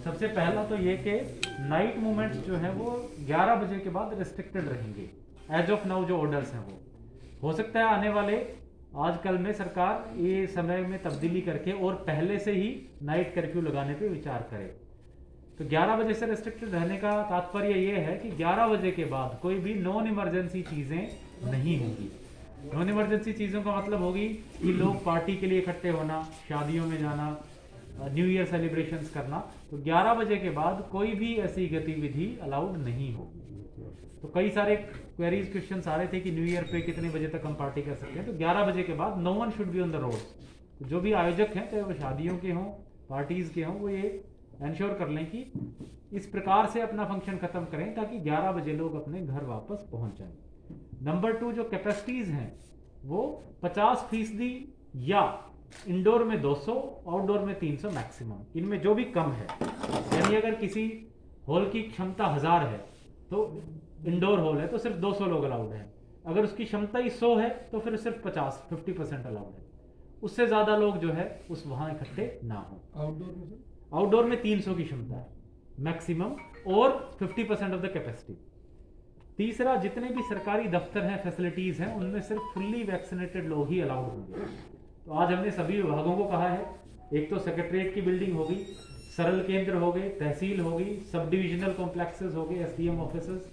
सबसे पहला तो ये कि नाइट मूवमेंट्स जो है वो 11 बजे के बाद रिस्ट्रिक्टेड रहेंगे। एज ऑफ नाउ जो ऑर्डर्स हैं वो हो सकता है आने वाले आजकल में सरकार ये समय में तब्दीली करके और पहले से ही नाइट कर्फ्यू लगाने पे विचार करे। तो 11 बजे से रिस्ट्रिक्टेड रहने का तात्पर्य ये है कि 11 बजे के बाद कोई भी नॉन इमरजेंसी चीज़ें नहीं होंगी। नॉन इमरजेंसी चीज़ों का मतलब होगी कि लोग पार्टी के लिए इकट्ठे होना, शादियों में जाना, न्यू ईयर सेलिब्रेशंस करना। तो 11 बजे के बाद कोई भी ऐसी गतिविधि अलाउड नहीं होगी। तो कई सारे क्वेरीज क्वेश्चंस आ रहे थे कि न्यू ईयर पे कितने बजे तक हम पार्टी कर सकते हैं। तो 11 बजे के बाद no one should be on the road. जो भी आयोजक हैं, चाहे वो शादियों के हों, पार्टीज के हों, वो ये इंश्योर कर लें कि इस प्रकार से अपना फंक्शन खत्म करें ताकि 11 बजे लोग अपने घर वापस पहुंच जाएं। नंबर 2, जो कैपेसिटीज हैं वो 50% या इंडोर में 200, आउटडोर में 300 मैक्सिमम, इनमें जो भी कम है। यानी अगर किसी हॉल की क्षमता 1000 है तो इंडोर हॉल है तो सिर्फ 200 लोग अलाउड है। अगर उसकी क्षमता ही 100 है तो फिर सिर्फ 50% अलाउड है। उससे ज्यादा लोग जो है उस वहां इकट्ठे ना हो। आउटडोर में 300 की क्षमता है मैक्सिमम और 50% ऑफ द कैपेसिटी। तीसरा, जितने भी सरकारी दफ्तर हैं, फैसिलिटीज हैं, उनमें सिर्फ फुल्ली वैक्सीनेटेड लोग ही अलाउड होंगे। तो आज हमने सभी विभागों को कहा है, एक तो सेक्रेटरीट की बिल्डिंग होगी, सरल केंद्र हो गए, तहसील होगी, सब डिविजनल कॉम्प्लेक्सेस हो गए, एसडीएम ऑफिसेस,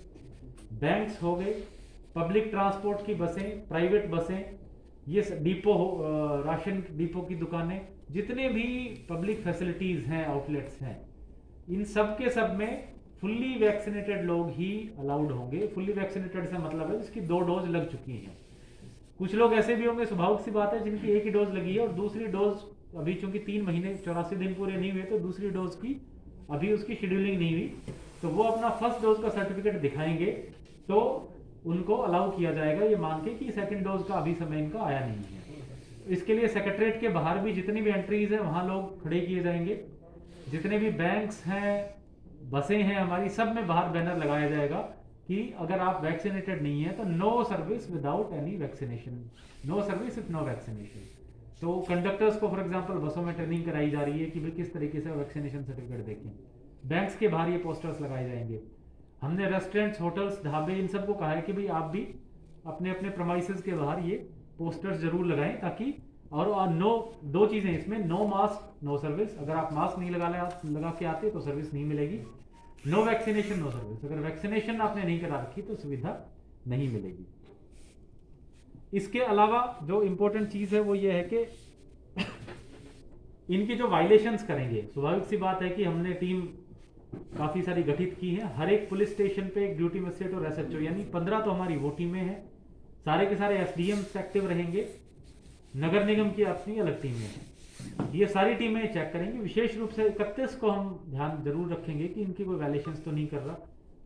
बैंक्स हो गए, पब्लिक ट्रांसपोर्ट की बसें, प्राइवेट बसें, ये डिपो हो, राशन डिपो की दुकानें, जितने भी पब्लिक फैसिलिटीज हैं, आउटलेट्स हैं, इन सब के सब में फुल्ली वैक्सीनेटेड लोग ही अलाउड होंगे। फुल्ली वैक्सीनेटेड से मतलब है जिसकी 2 डोज लग चुकी हैं। कुछ लोग ऐसे भी होंगे, स्वाभाविक सी बात है, जिनकी एक ही डोज लगी है और दूसरी डोज अभी चूंकि 3 महीने 84 दिन पूरे नहीं हुए तो दूसरी डोज की अभी उसकी शेड्यूलिंग नहीं हुई, तो वो अपना फर्स्ट डोज का सर्टिफिकेट दिखाएंगे तो उनको अलाउ किया जाएगा, ये मान के कि सेकंड डोज का अभी समय इनका आया नहीं है। इसके लिए सेक्रेटरीट के बाहर भी जितनी भी एंट्रीज है वहां लोग खड़े किए जाएंगे। जितने भी बैंक्स हैं, बसें हैं हमारी, सब में बाहर बैनर लगाया जाएगा कि अगर आप वैक्सीनेटेड नहीं है तो no service without any vaccination, no service with no vaccination. तो कंडक्टर्स को फॉर एग्जांपल बसों में ट्रेनिंग कराई जा रही है कि भाई किस तरीके से वैक्सीनेशन सर्टिफिकेट देखें। बैंक्स के बाहर ये पोस्टर्स लगाए जाएंगे। हमने रेस्टोरेंट्स, होटल्स, ढाबे, इन सबको कहा है कि भाई आप भी अपने अपने प्रमाइसेस के बाहर ये पोस्टर्स जरूर लगाएं ताकि, और नो, 2 चीजें इसमें, नो मास्क नो सर्विस। अगर आप मास्क नहीं लगा के आते तो सर्विस नहीं मिलेगी। नो वैक्सीनेशन नो सर्विस, अगर वैक्सीनेशन आपने नहीं करा रखी तो सुविधा नहीं मिलेगी। इसके अलावा जो इंपॉर्टेंट चीज है वो ये है कि इनकी जो वायलेशंस करेंगे, स्वाभाविक सी बात है कि हमने टीम काफी सारी गठित की है। हर एक पुलिस स्टेशन पे एक ड्यूटी मजिस्ट्रेट और एसएचओ, यानी 15 तो हमारी वो टीमें हैं। सारे के सारे एसडीएम एक्टिव रहेंगे। नगर निगम की अपनी अलग टीमें हैं। ये सारी टीमें चेक करेंगी। विशेष रूप से 31 को हम ध्यान जरूर रखेंगे कि इनकी कोई वायलेशंस तो नहीं कर रहा।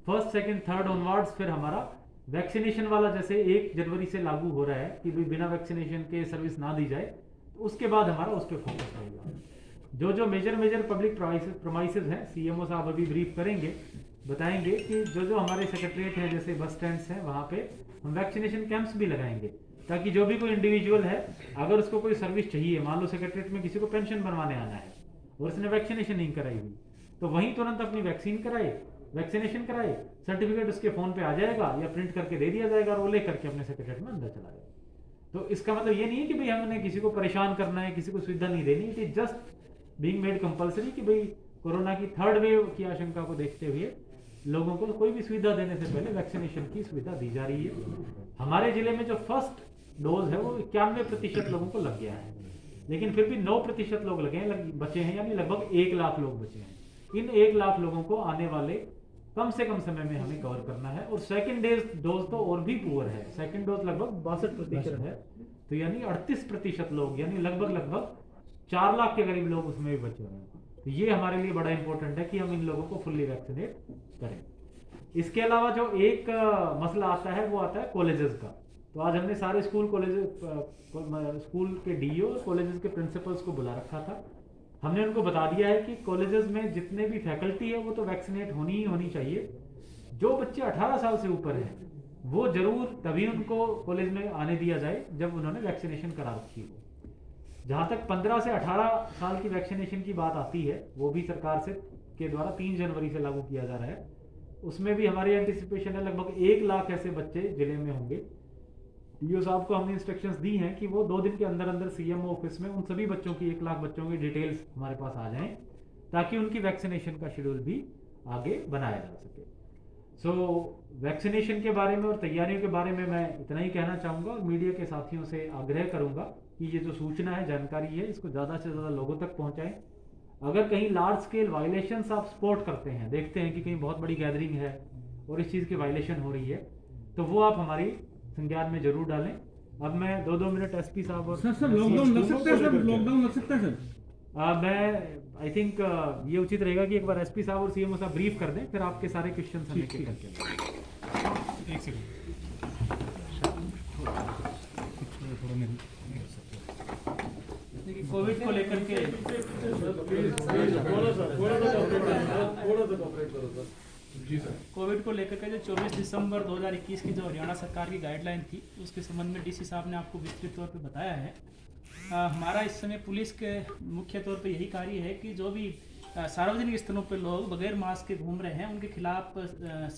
1st, 2nd, 3rd ऑनवर्ड्स फिर हमारा वैक्सीनेशन वाला जैसे 1 जनवरी से लागू हो रहा है कि भाई बिना वैक्सीनेशन के सर्विस ना दी जाए, तो उसके बाद हमारा उस पर फोकस रहेगा। जो मेजर पब्लिक प्रोमाइसेस हैं, सीएमओ साहब अभी ब्रीफ करेंगे, बताएंगे कि जो हमारे सेक्रेटरीट हैं, जैसे बस स्टैंड्स हैं, वहाँ पे हम वैक्सीनेशन कैंप्स भी लगाएंगे ताकि जो भी कोई इंडिविजुअल है, अगर उसको कोई सर्विस चाहिए, मान लो सेक्रेटरीट में किसी को पेंशन बनवाने आना है और उसने वैक्सीनेशन नहीं कराई हुई, तो वहीं तुरंत अपनी वैक्सीनेशन कराए, सर्टिफिकेट उसके फोन पे आ जाएगा या प्रिंट करके दे दिया जाएगा और वो लेकर के अपने सेक्रेटरीट में अंदर चला जाएगा। तो इसका मतलब ये नहीं है कि भाई हमने किसी को परेशान करना है, किसी को सुविधा नहीं देनी। It is just being made compulsory कि भाई कोरोना की 3rd वेव की आशंका को देखते हुए लोगों को कोई भी सुविधा देने से पहले वैक्सीनेशन की सुविधा दी जा रही है। हमारे जिले में जो फर्स्ट डोज है वो 91% लोगों को लग गया है, लेकिन फिर भी 9% लोग बचे हैं, यानी लगभग 1 लाख लोग बचे हैं। इन 1 लाख लोगों को आने वाले कम से कम समय में हमें कवर करना है। और सेकंड डोज तो और भी पुअर है, सेकंड डोज लगभग 62% है, तो यानी 38% लोग, यानी लगभग 4 लाख के करीब लोग उसमें भी बचे हुए हैं। तो ये हमारे लिए बड़ा इंपॉर्टेंट है कि हम इन लोगों को फुल्ली वैक्सीनेट करें। इसके अलावा जो एक मसला आता है वो आता है कॉलेजेस का। तो आज हमने सारे स्कूल के डीओ और कॉलेजेस के प्रिंसिपल्स को बुला रखा था। हमने उनको बता दिया है कि कॉलेजेस में जितने भी फैकल्टी है वो तो वैक्सीनेट होनी ही होनी चाहिए। जो बच्चे 18 साल से ऊपर हैं वो जरूर तभी उनको कॉलेज में आने दिया जाए जब उन्होंने वैक्सीनेशन करा रखी हो। जहाँ तक 15 से 18 साल की वैक्सीनेशन की बात आती है, वो भी सरकार से के द्वारा 3 जनवरी से लागू किया जा रहा है। उसमें भी हमारी एंटिसिपेशन है लगभग 1 लाख ऐसे बच्चे जिले में होंगे। डीओ साहब को हमने इंस्ट्रक्शंस दी हैं कि वो 2 दिन के अंदर अंदर सीएमओ ऑफिस में उन सभी बच्चों की 1 लाख बच्चों की डिटेल्स हमारे पास आ जाएं, ताकि उनकी वैक्सीनेशन का शेड्यूल भी आगे बनाया जा सके। सो वैक्सीनेशन के बारे में और तैयारियों के बारे में मैं इतना ही कहना चाहूँगा, और मीडिया के साथियों से आग्रह करूँगा कि ये जो सूचना है, जानकारी है, इसको ज़्यादा से ज़्यादा लोगों तक पहुँचाएं। अगर कहीं लार्ज स्केल वायलेशंस आप स्पॉट करते हैं, देखते हैं कि कहीं बहुत बड़ी गैदरिंग है और इस चीज़ की वायलेशन हो रही है, तो वो आप हमारी संज्ञान में जरूर डालें। अब मैं 2-2 मिनट एसपी साहब और सर लॉकडाउन लग सकता है सर, लॉकडाउन लग सकता है सर। मैं आई थिंक ये उचित रहेगा कि एक बार एसपी साहब और सीएमओ साहब ब्रीफ कर दें, फिर आपके सारे क्वेश्चन हम एक एक करके। एक सेकंड कोविड को लेकर के कोविड को लेकर के जो 24 दिसंबर 2021 की जो हरियाणा सरकार की गाइडलाइन थी, उसके संबंध में डीसी साहब ने आपको विस्तृत तौर पे बताया है। हमारा इस समय पुलिस के मुख्य तौर पे यही कार्य है कि जो भी सार्वजनिक स्थलों पर लोग बगैर मास्क के घूम रहे हैं, उनके खिलाफ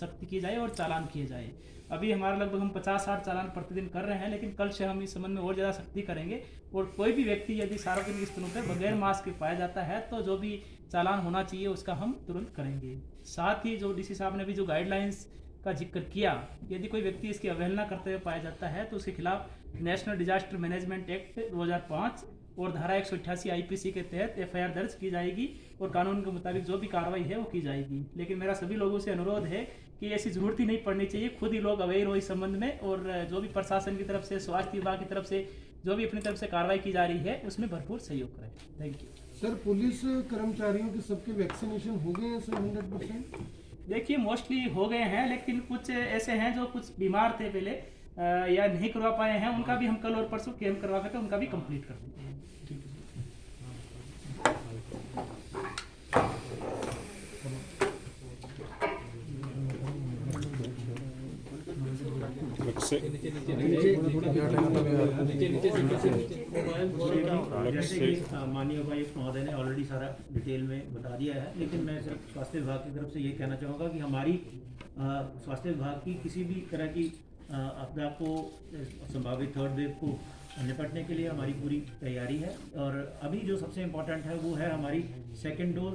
सख्ती की जाए और चालान किए जाए। अभी हमारा लगभग हम 50-60 चालान प्रतिदिन कर रहे हैं, लेकिन कल से हम इस संबंध में और ज़्यादा सख्ती करेंगे। और कोई भी व्यक्ति यदि सार्वजनिक स्थलों पर बगैर मास्क के पाया जाता है, तो जो भी चालान होना चाहिए उसका हम तुरंत करेंगे। साथ ही जो डीसी साहब ने भी जो गाइडलाइंस का जिक्र किया, यदि कोई व्यक्ति इसकी अवहेलना करते हुए पाया जाता है तो उसके खिलाफ नेशनल डिजास्टर मैनेजमेंट एक्ट 2005 और धारा 188 आईपीसी के तहत एफआईआर दर्ज की जाएगी और कानून के मुताबिक जो भी कार्रवाई है वो की जाएगी। लेकिन मेरा सभी लोगों से अनुरोध है कि ऐसी जरूरत ही नहीं पड़नी चाहिए, खुद ही लोग अवेयर हो इस संबंध में, और जो भी प्रशासन की तरफ से, स्वास्थ्य विभाग की तरफ से जो भी अपनी तरफ से कार्रवाई की जा रही है उसमें भरपूर सहयोग करें। Thank you. सर, पुलिस कर्मचारियों के सबके वैक्सीनेशन हो गए हैं सर 100%? देखिए मोस्टली हो गए हैं, लेकिन कुछ ऐसे हैं जो कुछ बीमार थे पहले या नहीं करवा पाए हैं, उनका भी हम कल और परसों कैंप करवा करके उनका भी कंप्लीट कर देंगे। माननीय उपायुक्त महोदय ने ऑलरेडी सारा डिटेल में बता दिया है, लेकिन मैं सिर्फ स्वास्थ्य विभाग की तरफ से ये कहना चाहूँगा कि हमारी स्वास्थ्य विभाग की किसी भी तरह की आपदा को, संभावित थर्ड वेव को निपटने के लिए हमारी पूरी तैयारी है। और अभी जो सबसे इम्पोर्टेंट है वो है हमारी सेकेंड डोज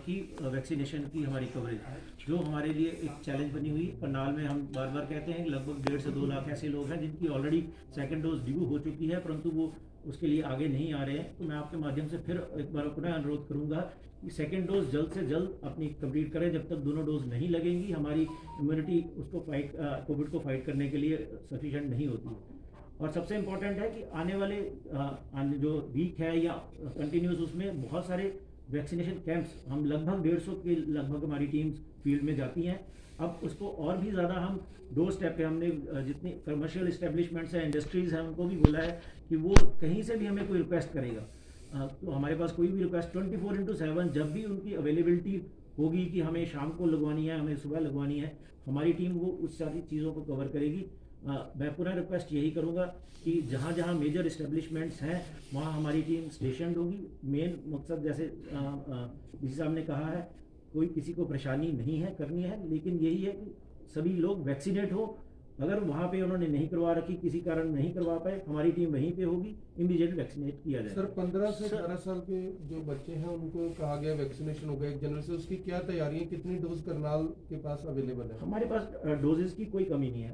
की वैक्सीनेशन की हमारी कवरेज, जो हमारे लिए एक चैलेंज बनी हुई। करनाल में हम बार बार कहते हैं कि लगभग 1.5 से 2 लाख ऐसे लोग हैं जिनकी ऑलरेडी सेकेंड डोज ड्यू हो चुकी है, परंतु वो उसके लिए आगे नहीं आ रहे हैं। तो मैं आपके माध्यम से फिर एक बार अपना अनुरोध करूंगा कि सेकेंड डोज जल्द से जल्द अपनी कंप्लीट करें। जब तक दोनों डोज नहीं लगेंगी, हमारी इम्यूनिटी उसको कोविड को फाइट करने के लिए सफिशिएंट नहीं होती। और सबसे इम्पोर्टेंट है कि आने वाले जो वीक है या कंटिन्यूस, उसमें बहुत सारे वैक्सीनेशन कैंप्स, हम लगभग 150 के लगभग हमारी टीम्स फील्ड में जाती हैं। अब उसको और भी ज़्यादा हम डोर स्टेप पे, हमने जितनी कमर्शियल इस्टेब्लिशमेंट्स हैं, इंडस्ट्रीज़ हैं, उनको भी बोला है कि वो कहीं से भी हमें कोई रिक्वेस्ट करेगा तो हमारे पास कोई भी रिक्वेस्ट 24/7 जब भी उनकी अवेलेबिलिटी होगी कि हमें शाम को लगवानी है, हमें सुबह लगवानी है, हमारी टीम वो उस सारी चीज़ों को कवर करेगी। मैं पुनः रिक्वेस्ट यही करूँगा कि जहाँ जहाँ मेजर इस्टेब्लिशमेंट्स हैं वहाँ हमारी टीम स्टेशन होगी। मेन मकसद, जैसे डीसी साहब ने कहा है, कोई किसी को परेशानी नहीं है करनी है, लेकिन यही है कि सभी लोग वैक्सीनेट हो। अगर वहाँ पे उन्होंने नहीं करवा रखी, किसी कारण नहीं करवा पाए, हमारी टीम वहीं पे होगी, इमीडिएट वैक्सीनेट किया जाए। सर, 15 से 18 साल के जो बच्चे हैं उनको कहा गया वैक्सीनेशन हो गया 1 जनवरी से, उसकी क्या तैयारी है? कितनी डोज करनाल के पास अवेलेबल है? हमारे पास डोजेस की कोई कमी नहीं है।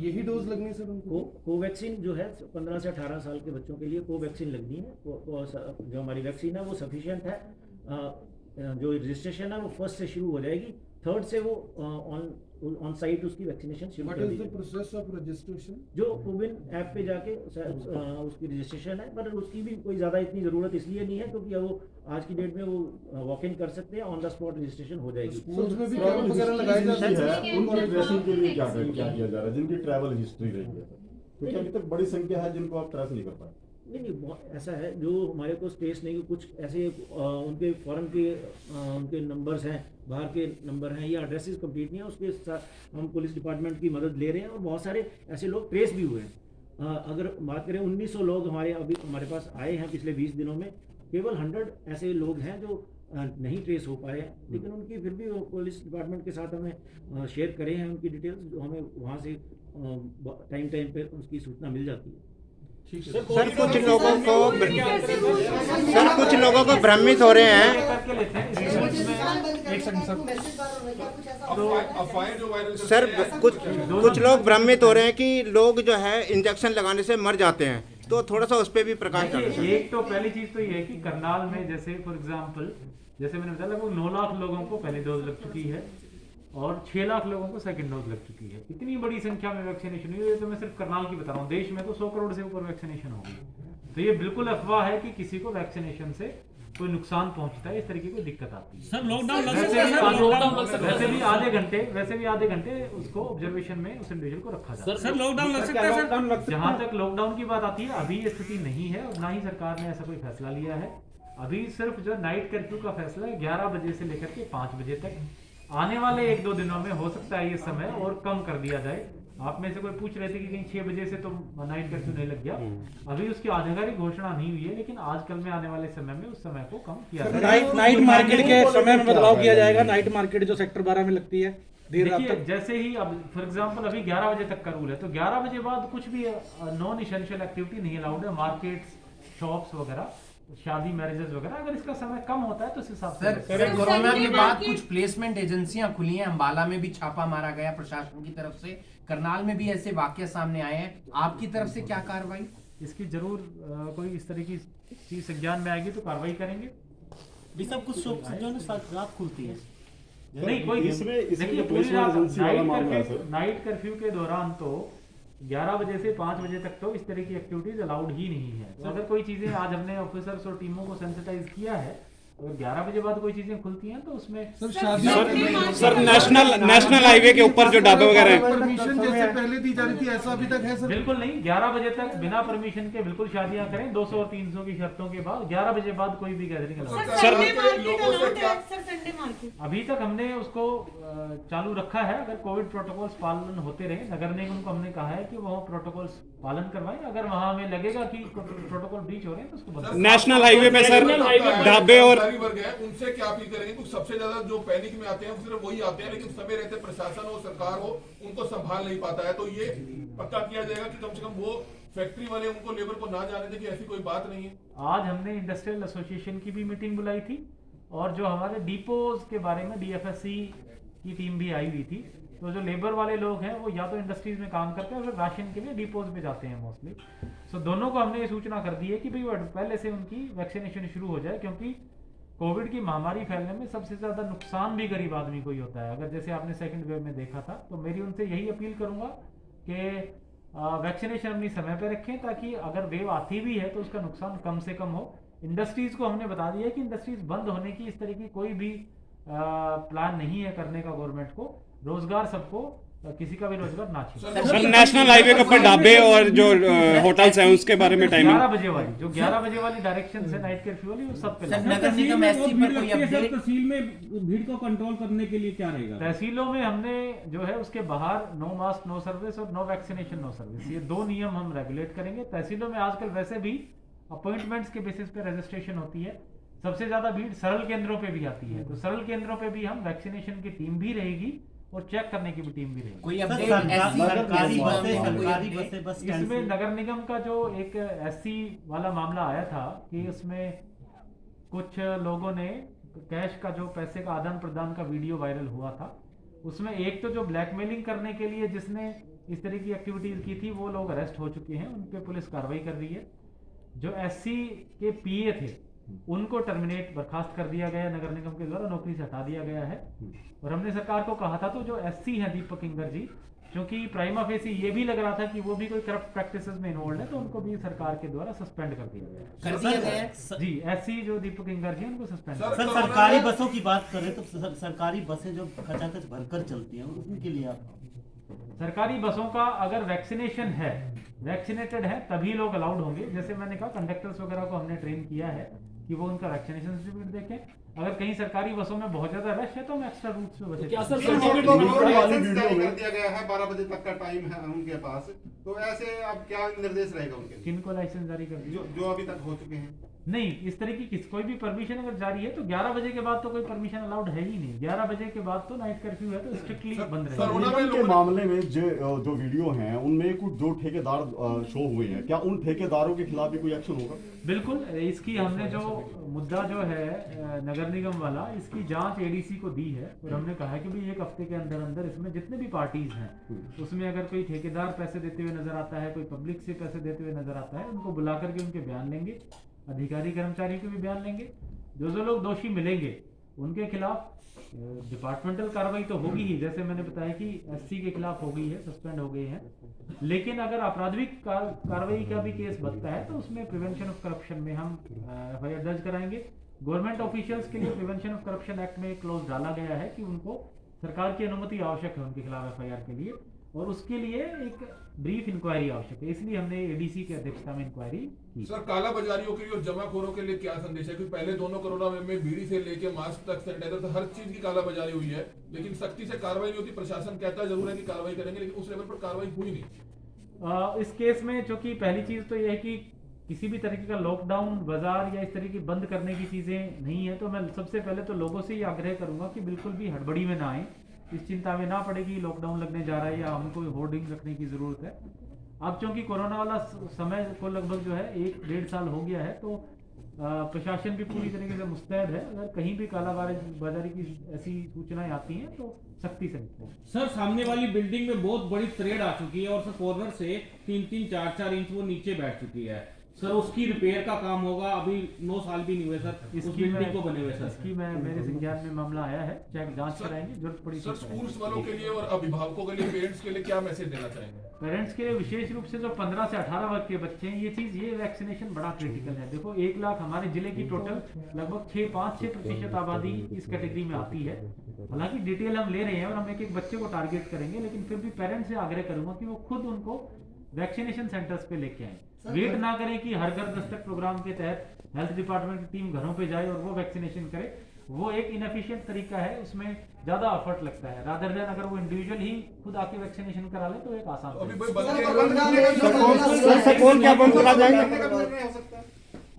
यही डोज लगनी है सर उनको? कोवैक्सीन जो है 15 से 18 साल के बच्चों के लिए कोवैक्सीन लगनी है। जो हमारी वैक्सीन है वो सफिशिएंट है। जो रजिस्ट्रेशन है वो 1 से शुरू हो जाएगी, 3 से वो ऑन साइट उसकी वैक्सीनेशन शुरू कर दी। प्रोसेस ऑफ रजिस्ट्रेशन जो कोविन ऐप पे जाके उसकी रजिस्ट्रेशन है, पर उसकी भी कोई ज़्यादा इतनी ज़रूरत इसलिए नहीं है क्योंकि वो आज की डेट में वो वॉक इन कर सकते हैं, ऑन द स्पॉट रजिस्ट्रेशन हो जाएगी। स्कूल्स में भी कैंप वगैरह लगाए जाते हैं, उनकी ट्रेसिंग के लिए क्या किया जा रहा है, जिनकी ट्रैवल हिस्ट्री रही है? क्योंकि अभी तक बड़ी संख्या है जिनको आप ट्रेस नहीं कर पाए। नहीं, ऐसा है जो हमारे को स्पेस नहीं, कुछ ऐसे उनके फॉरेन के उनके नंबर्स हैं, बाहर के नंबर हैं या एड्रेसेस कंप्लीट नहीं है, उसके साथ हम पुलिस डिपार्टमेंट की मदद ले रहे हैं और बहुत सारे ऐसे लोग ट्रेस भी हुए हैं। अगर बात करें 1900 लोग अभी हमारे पास आए हैं पिछले 20 दिनों में, केवल 100 ऐसे लोग हैं जो नहीं ट्रेस हो पाए हैं, लेकिन उनकी फिर भी पुलिस डिपार्टमेंट के साथ हमें शेयर करे हैं उनकी डिटेल्स, जो हमें वहाँ से टाइम पे उसकी सूचना मिल जाती है। सर कुछ लोगों को भ्रमित हो रहे हैं। करके लेते हैं एक सेकंड सर कुछ लोग भ्रमित हो रहे हैं कि लोग जो है इंजेक्शन लगाने से मर जाते हैं, तो थोड़ा सा उस पर भी प्रकाश डालें सर। एक तो पहली चीज तो ये है कि करनाल में जैसे फॉर एग्जांपल जैसे मैंने बताया लगभग 9 लाख लोगों को पहली डोज लग चुकी है और 6 लाख लोगों को सेकंड डोज लग चुकी है। इतनी बड़ी संख्या में वैक्सीनेशन हुई है, तो मैं सिर्फ करनाल की बता रहा हूँ, देश में तो 100 करोड़ से ऊपर वैक्सीनेशन होगी। तो ये बिल्कुल अफवाह है कि किसी को वैक्सीनेशन से कोई नुकसान पहुंचता है, इस तरीके की दिक्कत आती है। सर लॉकडाउन लग सकता है। वैसे भी आधे घंटे उसको ऑब्जर्वेशन में उस इंडिविजुअल को रखा जाता है। सर लॉकडाउन लग सकता है सर। जहां तक लॉकडाउन की बात आती है, अभी ये स्थिति नहीं है और ना ही सरकार ने ऐसा कोई फैसला लिया है। अभी सिर्फ जो नाइट कर्फ्यू का फैसला है 11 बजे से लेकर के 5 बजे तक, आने वाले 1-2 दिनों में हो सकता है ये समय और कम कर दिया जाए। आप में से कोई पूछ रहे थे कि कहीं 6 बजे से तो नाइट कर्फ्यू नहीं लग गया, अभी उसकी आधिकारिक घोषणा नहीं हुई है, लेकिन आजकल में आने वाले समय में उस समय को कम किया जाएगा। नाइट मार्केट के समय में बदलाव किया जाएगा। नाइट मार्केट जो सेक्टर 12 में लगती है देर रात देखिए तक। जैसे ही अब फॉर एग्जांपल अभी 11 बजे तक का रूल है, तो 11 बजे बाद कुछ भी नॉन इसेंशियल एक्टिविटी नहीं अलाउड है। मार्केट्स, शॉप्स वगैरह, शादी मैरिजेस वगैरह, अगर इसका समय कम होता है तो इस हिसाब से सर कोरोना के बाद कुछ प्लेसमेंट एजेंसियां खुली हैं, अंबाला में भी छापा मारा गया प्रशासन की तरफ से, करनाल में भी ऐसे वाकये सामने आए हैं, आपकी तरफ से क्या कार्रवाई? इसकी जरूर कोई इस तरह की चीज संज्ञान में आएगी तो कार्रवाई करेंगे। सब कुछ जो है रात खुलती है। नहीं कोई देखिए पूरी रात नाइट कर्फ्यू के दौरान तो 11 बजे से 5 बजे तक तो इस तरह की एक्टिविटीज अलाउड ही नहीं है। तो अगर कोई चीजें आज हमने ऑफिसर्स और टीमों को सेंसिटाइज किया है, अगर 11 बजे बाद कोई चीजें खुलती हैं तो उसमें सर नेशनल हाईवे के ऊपर जो ढाबे वगैरह हैं, परमिशन जैसे पहले दी जा रही थी ऐसा अभी तक है सर? बिल्कुल नहीं, 11 बजे तक बिना परमिशन के बिल्कुल शादियां करें 200 और 300 की शर्तों के बाद। 11 बजे बाद कोई भी गैदरिंग अलाउड। अभी तक हमने उसको चालू रखा है, अगर कोविड प्रोटोकॉल्स पालन होते रहे। नगर निगम को हमने कहा है कि वो प्रोटोकॉल्स पालन करवाएं, अगर वहां हमें लगेगा कि प्रोटोकॉल ब्रीच हो रहे हैं तो उसको बंद। नेशनल हाईवे पे सर ढाबे और वर्ग है, उनसे क्या अपील करेंगे? क्योंकि सबसे ज्यादा जो पैनिक में आते हैं सिर्फ वही आते हैं, लेकिन समय रहते प्रशासन हो, सरकार हो, उनको संभाल नहीं पाता है। तो ये पक्का किया जाएगा कि कम से कम वो फैक्ट्री वाले उनको लेबर को ना जाने दें कि ऐसी कोई बात नहीं है। आज हमने इंडस्ट्रियल एसोसिएशन की भी मीटिंग बुलाई थी और जो हमारे डिपोज के बारे में DFSC की टीम भी आई हुई थी। तो जो लेबर वाले लोग हैं वो या तो इंडस्ट्रीज में काम करते हैं और राशन के लिए डिपोज पे जाते हैं मोस्टली। सो दोनों को हमने ये सूचना कर दी है कि भाई पहले से उनकी वैक्सीनेशन शुरू हो जाए, क्योंकि कोविड की महामारी फैलने में सबसे ज्यादा नुकसान भी गरीब आदमी को ही होता है। अगर जैसे आपने सेकंड वेव में देखा था, तो मेरी उनसे यही अपील करूंगा कि वैक्सीनेशन अपनी समय पे रखें, ताकि अगर वेव आती भी है तो उसका नुकसान कम से कम हो। इंडस्ट्रीज को हमने बता दिया है कि इंडस्ट्रीज बंद होने की इस तरह की कोई भी प्लान नहीं है करने का गवर्नमेंट को। रोजगार सबको, किसी का भी रोजगार ना छीने। सर नेशनल हाईवे के ऊपर ढाबे और जो होटल्स हैं उसके बारे में टाइमिंग 11 बजे वाली, जो 11 बजे वाली डायरेक्शन है नाइट कर्फ्यू वाली, वो सब पे सर, लागू है। नगर निगम एससी पर कोई अपडेट? तहसील में भीड़ को कंट्रोल करने के लिए क्या रहेगा? तहसीलों में हमने जो है उसके बाहर नो मास्क नो सर्विस और नो वैक्सीनेशन नो सर्विस, ये 2 नियम हम रेगुलेट करेंगे। तहसीलों में आजकल वैसे भी अपॉइंटमेंट्स के बेसिस पे रजिस्ट्रेशन होती है। सबसे ज्यादा भीड़ सरल केंद्रों पे भी आती है, तो सरल केंद्रों पे भी हम वैक्सीनेशन की टीम भी रहेगी और चेक करने की भी टीम भी रहेगी। कोई इसमें नगर निगम का जो एक SC वाला मामला आया था कि उसमें कुछ लोगों ने कैश का जो पैसे का आदान प्रदान का वीडियो वायरल हुआ था, उसमें एक तो जो ब्लैकमेलिंग करने के लिए जिसने इस तरह की एक्टिविटीज की थी वो लोग अरेस्ट हो चुके हैं, उन पे पुलिस कार्रवाई कर रही है। जो SC के PA थे उनको टर्मिनेट बर्खास्त कर दिया गया, नगर निगम के द्वारा नौकरी से हटा दिया गया है। और हमने सरकार को कहा था, तो जो SC हैं दीपक किंगर जी, क्योंकि प्राइमा फेसी ये भी लग रहा था कि वो भी कोई करप्ट प्रैक्टिसेस में इन्वॉल्व है, तो उनको भी सरकार के द्वारा सस्पेंड कर दिया गया जी। SC जो दीपक किंगर जी उनको सस्पेंड। सर सरकारी बसों की बात करें तो सरकारी बसें जो खचाखच भरकर चलती हैं उनके लिए आप? सरकारी बसों का अगर वैक्सीनेशन है, वैक्सीनेटेड है, तभी लोग अलाउड होंगे। जैसे मैंने कहा कंडक्टर्स वगैरह को हमने ट्रेन किया है कि वो उनका वैक्सीनेशन सर्टिफिकेट देखें। अगर कहीं सरकारी बसों में बहुत ज्यादा रश है तो हम एक्स्ट्रा रूट्स पे बसें क्या कर दिया गया है, 12 बजे तक का टाइम है उनके पास, तो ऐसे अब क्या निर्देश रहेगा उनके लिए? किनको लाइसेंस जारी कर दिया? जो अभी तक हो चुके हैं। नहीं, इस तरह की कोई भी परमिशन अगर जारी है तो 11 बजे के बाद तो कोई परमिशन अलाउड है ही नहीं। 11 बजे के बाद तो नाइट कर्फ्यू है, तो स्ट्रिक्टली बंद रहेगा। के मामले में जो वीडियो हैं उनमें कुछ जो ठेकेदार शो हुए हैं, क्या उन ठेकेदारों के खिलाफ भी कोई एक्शन होगा? बिल्कुल, इसकी हमने जो मुद्दा जो है नगर निगम वाला, इसकी जांच एडीसी को दी है और हमने कहा है कि भाई 1 हफ्ते के अंदर अंदर इसमें जितने भी पार्टीज हैं उसमें अगर कोई ठेकेदार पैसे देते हुए नजर आता है, कोई पब्लिक से पैसे देते हुए नजर आता है, उनको बुला करके उनके बयान लेंगे, अधिकारी कर्मचारी के भी बयान लेंगे। जो लोग दोषी मिलेंगे उनके खिलाफ डिपार्टमेंटल कार्रवाई तो होगी ही, जैसे मैंने बताया कि एससी के खिलाफ हो गई है, सस्पेंड हो गए हैं। लेकिन अगर आपराधिक कार्रवाई का भी केस बनता है तो उसमें प्रिवेंशन ऑफ करप्शन में हम एफआईआर दर्ज कराएंगे। गवर्नमेंट ऑफिशियल्स के लिए प्रिवेंशन ऑफ करप्शन एक्ट में एक क्लॉज डाला गया है कि उनको सरकार की अनुमति आवश्यक है उनके खिलाफ एफआईआर के लिए, और उसके लिए एक ब्रीफ इंक्वायरी आवश्यक है, इसलिए हमने एडीसी की अध्यक्षता में इंक्वायरी की। सर, काला बाजारियों के लिए और जमाखोरों के लिए क्या संदेश है? क्योंकि पहले दोनों कोरोना में बीड़ी से लेके मास्क तक, सैनिटाइजर तक हर चीज की काला बाजारी हुई है, लेकिन सख्ती से कार्रवाई नहीं होती। प्रशासन कहता जरूर है कि कार्रवाई करेंगे, लेकिन उस लेवल पर कार्रवाई हुई नहीं। इस केस में चूंकि पहली चीज तो यह है कि किसी भी तरीके का लॉकडाउन, बाजार या इस तरह की बंद करने की चीजें नहीं है, तो मैं सबसे पहले तो लोगों से ये आग्रह करूंगा कि बिल्कुल भी हड़बड़ी में ना आए, इस चिंता में ना पड़े कि लॉकडाउन लगने जा रहा है या हमको होर्डिंग रखने की जरूरत है। अब चूंकि कोरोना वाला समय को लगभग जो है 1-1.5 साल हो गया है, तो प्रशासन भी पूरी तरीके से मुस्तैद है। अगर कहीं भी काला बाजारी की ऐसी सूचनाएं आती हैं तो सख्ती से निपटें। सर, सामने वाली बिल्डिंग में बहुत बड़ी ट्रेड आ चुकी है और सर कॉर्नर से 3-3, 4-4 इंच वो नीचे बैठ चुकी है सर। उसकी रिपेयर का काम होगा, अभी 9 साल भी नहीं हुए सर उस बिल्डिंग को बने हुए सर। इसकी मेरे संज्ञान में मामला आया है, चेक जांच कराएंगे, जरूरत पड़ी सर, स्कूल्स वालों के लिए और अभिभावकों के लिए, पेरेंट्स के लिए क्या मैसेज देना चाहेंगे? पेरेंट्स के लिए विशेष रूप से जो 15 से 18 वर्ष के बच्चे हैं, ये वैक्सीनेशन बड़ा क्रिटिकल है। देखो 1 लाख हमारे जिले की टोटल लगभग 5-6% आबादी इस कैटेगरी में आती है। हालांकि डिटेल हम ले रहे हैं और हम एक बच्चे को टारगेट करेंगे, लेकिन फिर भी पेरेंट्स से आग्रह करूंगा कि वो खुद उनको वैक्सीनेशन सेंटर्स पे लेके आए। वेट ना करें कि हर घर दस्तक प्रोग्राम के तहत हेल्थ डिपार्टमेंट की टीम घरों पे जाए और वो वैक्सीनेशन करे। वो एक इनएफिशिएंट तरीका है, उसमें ज्यादा एफर्ट लगता है। रादर देन अगर वो इंडिविजुअल ही खुद आके वैक्सीनेशन करा ले तो एक आसान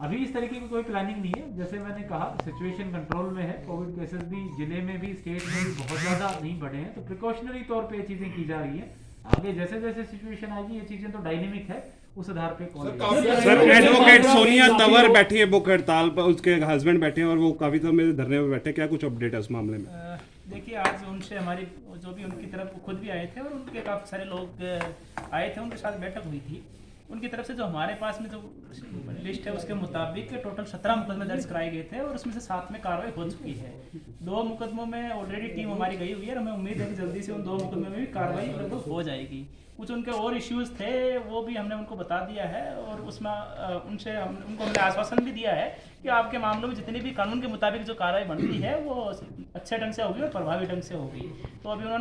अभी इस तरीके की कोई प्लानिंग नहीं है। जैसे मैंने कहा, सिचुएशन कंट्रोल में है, कोविड केसेस भी जिले में भी, स्टेट में भी बहुत ज्यादा नहीं बढ़े हैं, तो प्रिकॉशनरी तौर पे ये चीजें की जा रही है। आगे जैसे जैसे सिचुएशन आएगी, ये चीजें तो डायनेमिक है, उस आधार पे कौन सर, एडवोकेट सोनिया तंवर बैठी है भूख हड़ताल पर, उसके हस्बैंड बैठे हैं और वो काफी समय से धरने में बैठे, क्या कुछ अपडेट है उस मामले में? देखिए, आज उनसे हमारी जो भी उनकी तरफ खुद भी आए थे और उनके काफ़ी सारे लोग आए थे, उनके साथ बैठक हुई थी। उनकी तरफ से जो हमारे पास में जो लिस्ट है उसके मुताबिक टोटल 17 मुकदमे दर्ज कराए गए थे और उसमें से 7 में कार्रवाई हो चुकी है। 2 मुकदमों में ऑलरेडी टीम हमारी गई हुई है और हमें उम्मीद है कि जल्दी से उन 2 मुकदमे में भी कार्रवाई लगभग हो जाएगी। कुछ उनके और इश्यूज थे, वो भी हमने उनको बता दिया है और उसमें उनसे उनको हमने आश्वासन भी दिया है कि आपके मामलों में जितनी भी कानून के मुताबिक जो कार्रवाई बनती है वो अच्छे ढंग से होगी और प्रभावी ढंग से होगी। तो अभी उन्होंने